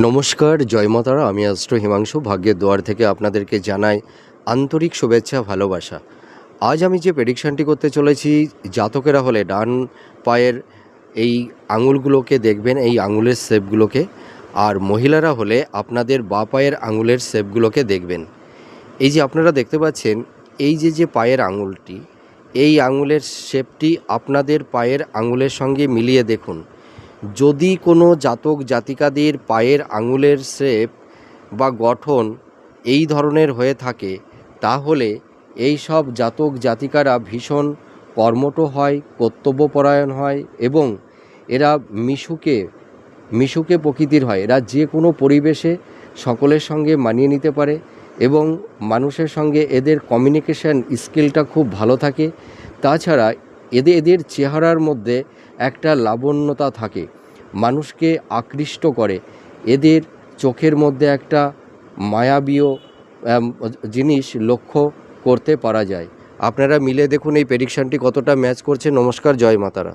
নমস্কার, জয় মা তারা। আমি অ্যাস্ট্রো হিমাংশু ভাগ্যের দুয়ার থেকে আপনাদেরকে জানাই আন্তরিক শুভেচ্ছা, ভালোবাসা। আজ আমি যে প্রেডিকশানটি করতে চলেছি, জাতকেরা হলে ডান পায়ের এই আঙুলগুলোকে দেখবেন, এই আঙুলের শেপগুলোকে, আর মহিলারা হলে আপনাদের বাঁ পায়ের আঙুলের শেপগুলোকে দেখবেন। এই যে আপনারা দেখতে পাচ্ছেন, এই যে পায়ের আঙুলটি, এই আঙুলের শেপটি আপনাদের পায়ের আঙুলের সঙ্গে মিলিয়ে দেখুন। যদি কোনো জাতক জাতিকাদের পায়ের আঙুলের শেপ বা গঠন এই ধরনের হয়ে থাকে, তাহলে এই সব জাতক জাতিকারা ভীষণ কর্মঠ হয়, কর্তব্যপরায়ণ হয় এবং এরা মিশুকে প্রকৃতির হয়। এরা যে কোনো পরিবেশে সকলের সঙ্গে মানিয়ে নিতে পারে এবং মানুষের সঙ্গে এদের কমিউনিকেশান স্কিলটা খুব ভালো থাকে। তাছাড়া এদের চেহারার মধ্যে একটা লাবণ্যতা থাকে, মানুষকে আকৃষ্ট করে। এদের চোখের মধ্যে একটা মায়াবীয় জিনিস লক্ষ্য করতে পারা যায়। আপনারা মিলে দেখুন এই প্রেডিকশানটি কতটা ম্যাচ করছে। নমস্কার, জয় মা তারা।